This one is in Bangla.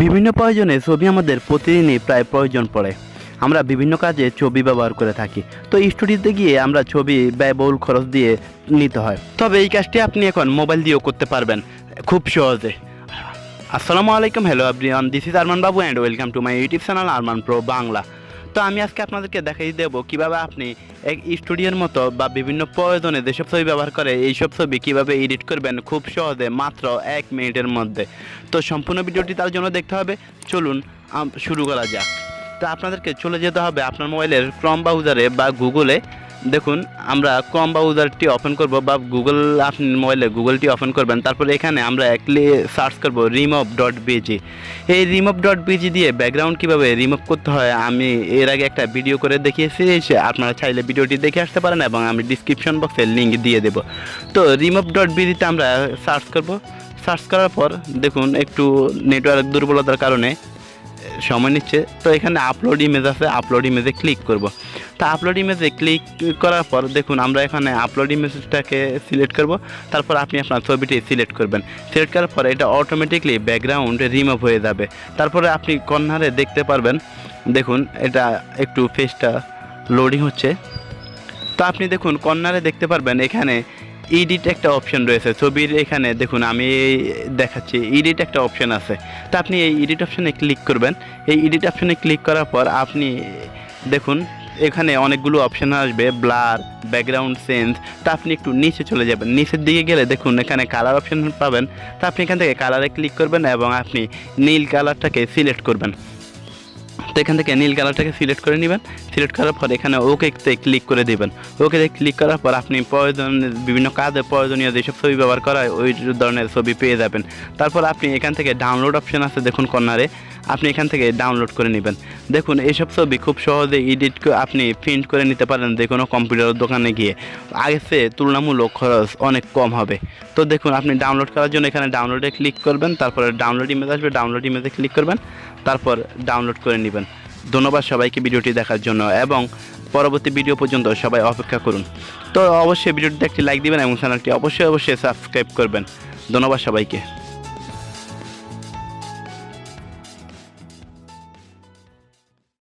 বিভিন্ন প্রয়োজনে ছবি আমাদের প্রতিদিনই প্রায় প্রয়োজন পড়ে। আমরা বিভিন্ন কাজে ছবি ব্যবহার করে থাকি। তো স্টুডিওতে গিয়ে আমরা ছবি ব্যয়বহুল খরচ দিয়ে নিতে হয়, তবে এই কাজটি আপনি এখন মোবাইল দিয়েও করতে পারবেন খুব সহজে। আসসালামু আলাইকুম, hello everyone, this is Arman Babu and welcome to my YouTube channel Arman pro Bangla. তো আমি আজকে আপনাদেরকে দেখাই দেবো কীভাবে আপনি এক স্টুডিওর মতো বা বিভিন্ন প্রয়োজনে যেসব ছবি ব্যবহার করে এইসব ছবি কীভাবে এডিট করবেন খুব সহজে মাত্র 1 মিনিটের মধ্যে। তো সম্পূর্ণ ভিডিওটি তার জন্য দেখতে হবে। চলুন শুরু করা যাক। তো আপনাদেরকে চলে যেতে হবে আপনার মোবাইলের ক্রোম ব্রাউজারে বা গুগলে। দেখুন, আমরা ক্রোম ব্রাউজারটি ওপেন করব বা গুগল, আপনি মোবাইলে গুগলটি ওপেন করবেন। তারপরে এখানে আমরা সার্চ করব remove.bg। এই remove.bg দিয়ে ব্যাকগ্রাউন্ড কীভাবে রিমুভ করতে হয় আমি এর আগে একটা ভিডিও করে দেখিয়েছি, আপনারা চাইলে ভিডিওটি দেখে আসতে পারেন এবং আমি ডিসক্রিপশন বক্সে লিঙ্ক দিয়ে দেব। তো remove.bg-তে আমরা সার্চ করব। সার্চ করার পর দেখুন একটু নেটওয়ার্ক দুর্বলতার কারণে সময় নিচ্ছে। তো এখানে আপলোড ইমেজ আছে, আপলোড ইমেজে ক্লিক করব। তা আপলোড ইমেজে ক্লিক করার পর দেখুন আমরা এখানে আপলোড ইমেজটাকে সিলেক্ট করব। তারপর আপনি আপনার ছবিটি সিলেক্ট করবেন। সিলেক্ট করার পর এটা অটোমেটিকলি ব্যাকগ্রাউন্ড রিমুভ হয়ে যাবে। তারপরে আপনি কর্নারে দেখতে পারবেন, দেখুন এটা একটু ফেসটা লোডিং হচ্ছে। তো আপনি দেখুন কর্নারে দেখতে পারবেন এখানে এডিট একটা অপশন রয়েছে ছবির। এখানে দেখুন আমি দেখাচ্ছি, এডিট একটা অপশন আছে। তা আপনি এই এডিট অপশনে ক্লিক করবেন। এই এডিট অপশনে ক্লিক করার পর আপনি দেখুন এখানে অনেকগুলো অপশন আসবে, ব্লার, ব্যাকগ্রাউন্ড চেঞ্জ। তা আপনি একটু নিচে চলে যাবেন। নিচের দিকে গেলে দেখুন এখানে কালার অপশন পাবেন। তা আপনি এখান থেকে কালারে ক্লিক করবেন এবং আপনি নীল কালারটাকে সিলেক্ট করবেন। তো এখান থেকে নীল কালারটাকে সিলেক্ট করে নেবেন। সিলেক্ট করার পর এখানে ওকেতে ক্লিক করে দেবেন। ওকেতে ক্লিক করার পর আপনি বিভিন্ন কাজে প্রয়োজনীয় যেসব ছবি ব্যবহার করা হয় ওই ধরনের ছবি পেয়ে যাবেন। তারপর আপনি এখান থেকে ডাউনলোড অপশন আছে দেখুন কর্নারে, আপনি এখান থেকে ডাউনলোড করে নেবেন। দেখুন এইসব ছবি খুব সহজে এডিট আপনি প্রিন্ট করে নিতে পারেন যে কোনো কম্পিউটারের দোকানে গিয়ে। আগের চেয়ে তুলনামূলক খরচ অনেক কম হবে। তো দেখুন আপনি ডাউনলোড করার জন্য এখানে ডাউনলোডে ক্লিক করবেন। তারপরে ডাউনলোড ইমেজ আসবে, ডাউনলোড ইমেজে ক্লিক করবেন, তারপর ডাউনলোড করে নেবেন। ধন্যবাদ সবাইকে ভিডিওটি দেখার জন্য এবং পরবর্তী ভিডিও পর্যন্ত সবাই অপেক্ষা করুন। তো অবশ্যই ভিডিওটিতে একটি লাইক দিবেন এবং চ্যানেলটি অবশ্যই সাবস্ক্রাইব করবেন। ধন্যবাদ সবাইকে।